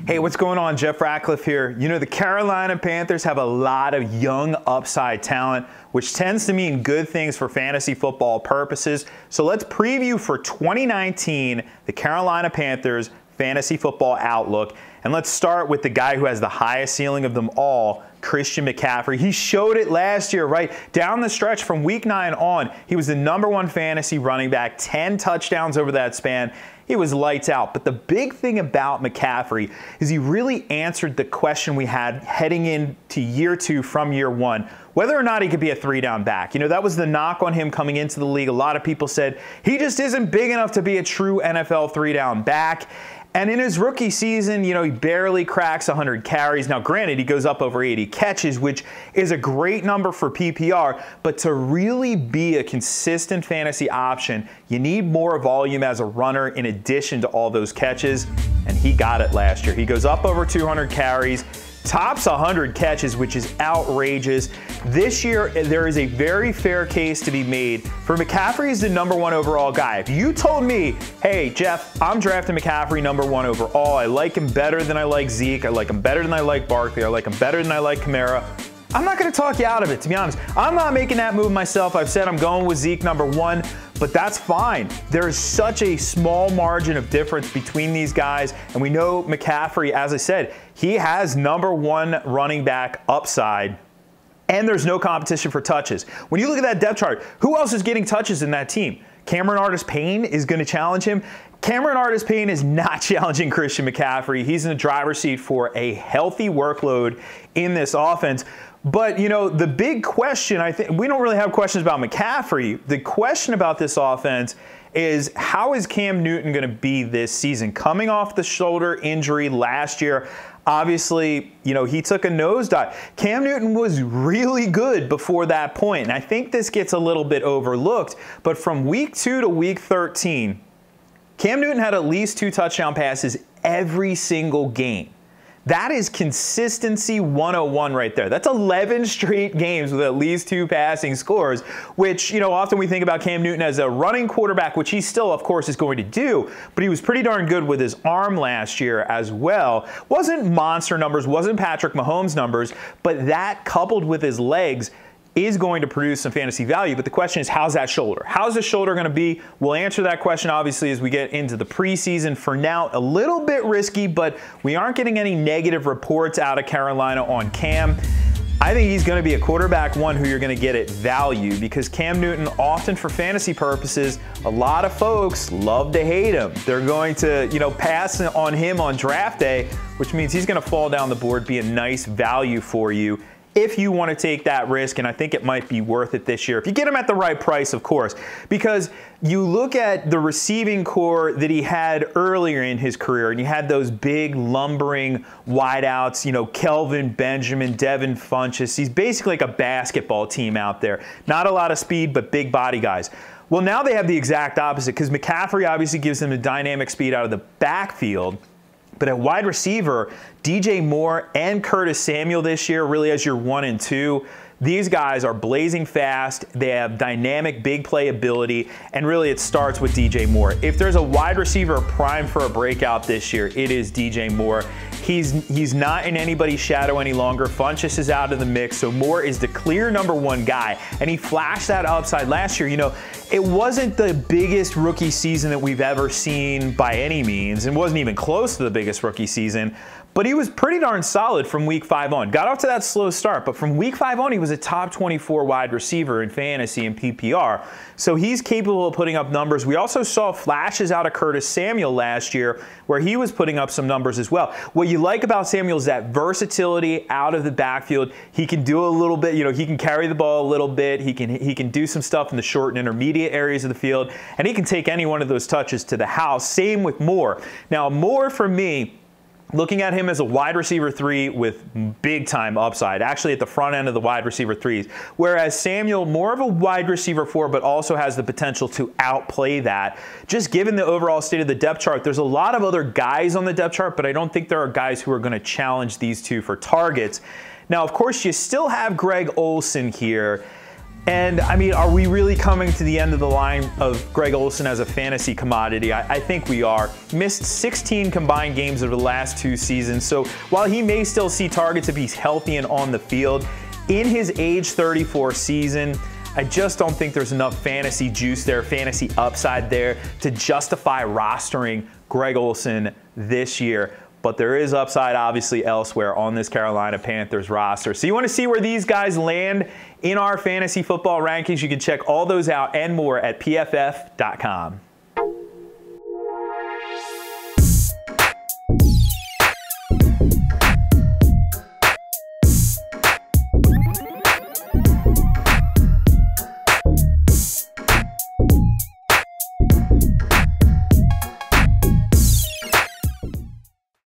Hey, what's going on? Jeff Ratcliffe here. You know, the Carolina Panthers have a lot of young upside talent, which tends to mean good things for fantasy football purposes. So let's preview for 2019 the Carolina Panthers fantasy football outlook. And let's start with the guy who has the highest ceiling of them all, Christian McCaffrey. He showed it last year, right? Down the stretch from week 9 on, he was the #1 fantasy running back, 10 touchdowns over that span. He was lights out. But the big thing about McCaffrey is he really answered the question we had heading into year 2 from year 1, whether or not he could be a 3-down back. You know, that was the knock on him coming into the league. A lot of people said he just isn't big enough to be a true NFL 3-down back. And in his rookie season, you know, he barely cracks 100 carries. Now, granted, he goes up over 80 catches, which is a great number for PPR. But to really be a consistent fantasy option, you need more volume as a runner in addition to all those catches. And he got it last year. He goes up over 200 carries, tops 100 catches, which is outrageous. This year, there is a very fair case to be made for McCaffrey as the #1 overall guy. If you told me, hey, Jeff, I'm drafting McCaffrey #1 overall, I like him better than I like Zeke, I like him better than I like Barkley, I like him better than I like Kamara, I'm not going to talk you out of it, to be honest. I'm not making that move myself. I've said I'm going with Zeke #1, but that's fine. There's such a small margin of difference between these guys, and we know McCaffrey, as I said, he has #1 running back upside, and there's no competition for touches. When you look at that depth chart, who else is getting touches in that team? Cameron Artis-Payne is going to challenge him. Cameron Artis-Payne is not challenging Christian McCaffrey. He's in the driver's seat for a healthy workload in this offense. But, you know, the big question, I think, we don't really have questions about McCaffrey. The question about this offense is, how is Cam Newton going to be this season? Coming off the shoulder injury last year, obviously, you know, he took a nosedive. Cam Newton was really good before that point, and I think this gets a little bit overlooked. But from week 2 to week 13, Cam Newton had at least 2 touchdown passes every single game. That is consistency 101 right there. That's 11 straight games with at least 2 passing scores, which, you know, often we think about Cam Newton as a running quarterback, which he still, of course, is going to do, but he was pretty darn good with his arm last year as well. Wasn't monster numbers, wasn't Patrick Mahomes numbers, but that coupled with his legs is going to produce some fantasy value. But the question is, how's that shoulder? How's the shoulder going to be? We'll answer that question, obviously, as we get into the preseason. For now, a little bit risky, but we aren't getting any negative reports out of Carolina on Cam. I think he's going to be a quarterback one who you're going to get at value, because Cam Newton, often for fantasy purposes, a lot of folks love to hate him. They're going to, you know, pass on him on draft day, which means he's going to fall down the board, be a nice value for you if you want to take that risk, and I think it might be worth it this year. If you get him at the right price, of course, because you look at the receiving core that he had earlier in his career, and you had those big, lumbering wideouts, you know, Kelvin Benjamin, Devin Funchess. He's basically like a basketball team out there. Not a lot of speed, but big body guys. Well, now they have the exact opposite, because McCaffrey obviously gives them the dynamic speed out of the backfield. But at wide receiver, DJ Moore and Curtis Samuel this year, really as your 1 and 2, these guys are blazing fast. They have dynamic big play ability, and really it starts with DJ Moore. If there's a wide receiver primed for a breakout this year, it is DJ Moore. He's not in anybody's shadow any longer. Funchess is out of the mix, so Moore is the clear #1 guy, and he flashed that upside last year. You know, it wasn't the biggest rookie season that we've ever seen by any means. It wasn't even close to the biggest rookie season, but he was pretty darn solid from week 5 on. Got off to that slow start, but from week 5 on, he was a top 24 wide receiver in fantasy and PPR. So he's capable of putting up numbers. We also saw flashes out of Curtis Samuel last year where he was putting up some numbers as well. What you like about Samuel is that versatility out of the backfield. He can do a little bit, you know, he can carry the ball a little bit. He can do some stuff in the short and intermediate areas of the field, and he can take any one of those touches to the house. Same with Moore. Now, Moore, for me, looking at him as a wide receiver 3 with big time upside, actually at the front end of the wide receiver 3s. Whereas Samuel, more of a wide receiver 4, but also has the potential to outplay that. Just given the overall state of the depth chart, there's a lot of other guys on the depth chart, but I don't think there are guys who are going to challenge these two for targets. Now, of course, you still have Greg Olsen here. And I mean, are we really coming to the end of the line of Greg Olsen as a fantasy commodity? I think we are. Missed 16 combined games over the last 2 seasons. So while he may still see targets if he's healthy and on the field, in his age 34 season, I just don't think there's enough fantasy juice there, fantasy upside there to justify rostering Greg Olsen this year. But there is upside, obviously, elsewhere on this Carolina Panthers roster. So you want to see where these guys land in our fantasy football rankings? You can check all those out and more at pff.com.